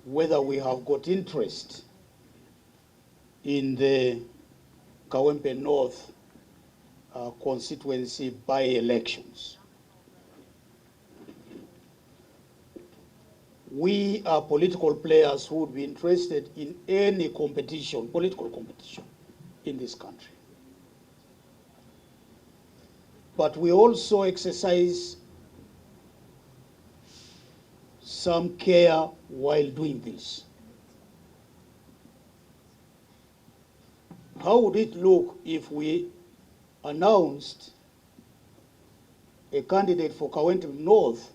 whether we have got interest in the Kawempe North constituency by-elections. We are political players who would be interested in any competition, political competition in this country. But we also exercise some care while doing this. How would it look if we announced a candidate for Kawempe North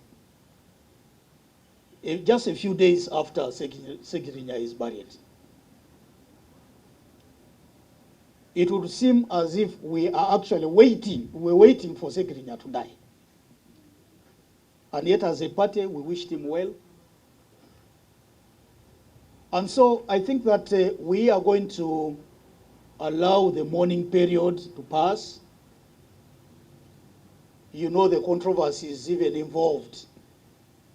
just a few days after Segirinya is buried? It would seem as if we are actually we're waiting for Segirinya to die. And yet as a party, we wished him well. And so I think that we are going to allow the mourning period to pass. You know the controversies even involved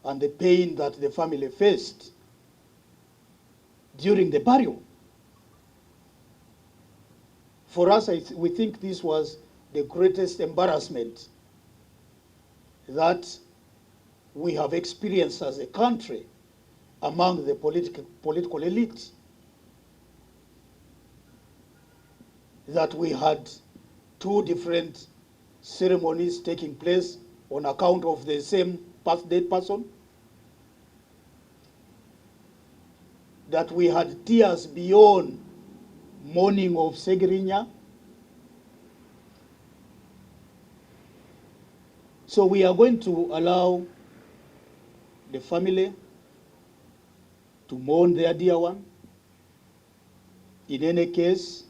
and the pain that the family faced during the burial. For us, we think this was the greatest embarrassment that we have experienced as a country among the political elite. That we had two different ceremonies taking place on account of the same dead person. That we had tears beyond mourning of Segirinya. So we are going to allow the family to mourn their dear one. In any case,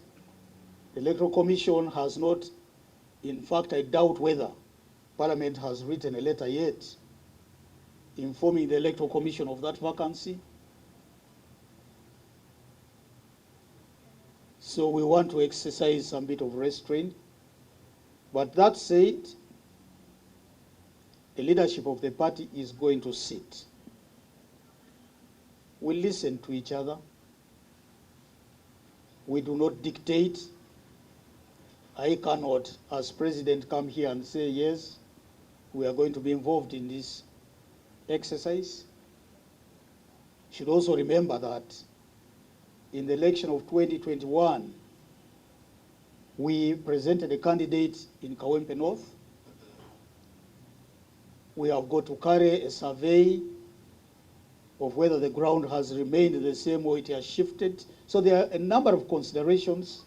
the Electoral Commission has not, in fact, I doubt whether Parliament has written a letter yet informing the Electoral Commission of that vacancy. So we want to exercise some bit of restraint. But that said, the leadership of the party is going to sit. We listen to each other. We do not dictate. I cannot, as president, come here and say, yes, we are going to be involved in this exercise. You should also remember that in the election of 2021, we presented a candidate in Kawempe North. We have got to carry a survey of whether the ground has remained the same or it has shifted. So there are a number of considerations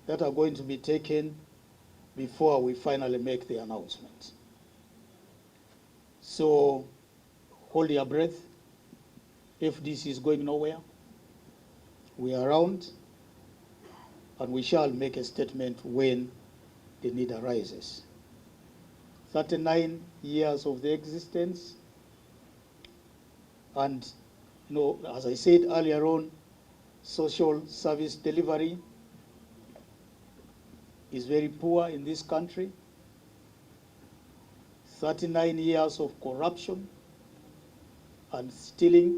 that are going to be taken before we finally make the announcement. So hold your breath. If this is going nowhere, we are around and we shall make a statement when the need arises. 39 years of the existence, and as I said earlier on, social service delivery is very poor in this country. 39 years of corruption and stealing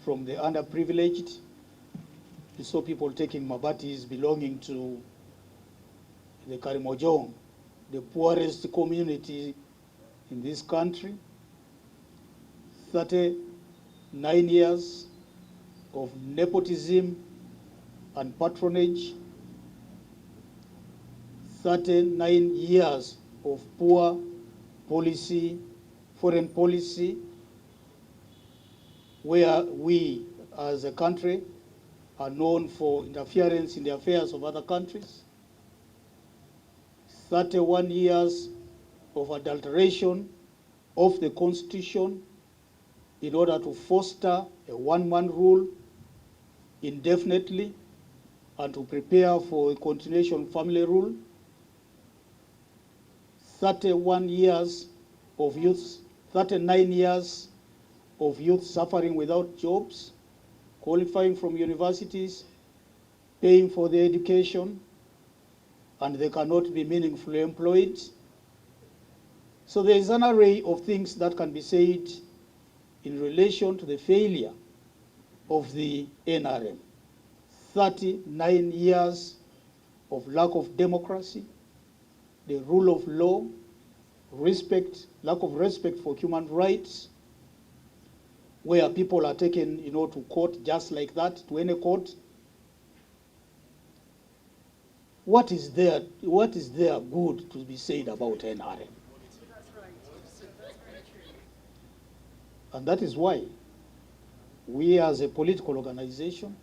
from the underprivileged. You saw people taking mabatis belonging to the Karimojong, the poorest community in this country. 39 years of nepotism and patronage. 39 years of poor policy, foreign policy, where we as a country are known for interference in the affairs of other countries. 31 years of adulteration of the Constitution in order to foster a one-man rule indefinitely and to prepare for a continuation family rule. 31 years of youth, 39 years of youth suffering without jobs, qualifying from universities, paying for their education, and they cannot be meaningfully employed. So there is an array of things that can be said in relation to the failure of the NRM. 39 years of lack of democracy, the rule of law, lack of respect for human rights, where people are taken, to court just like that, to any court. What is there good to be said about NRM? And that is why we as a political organization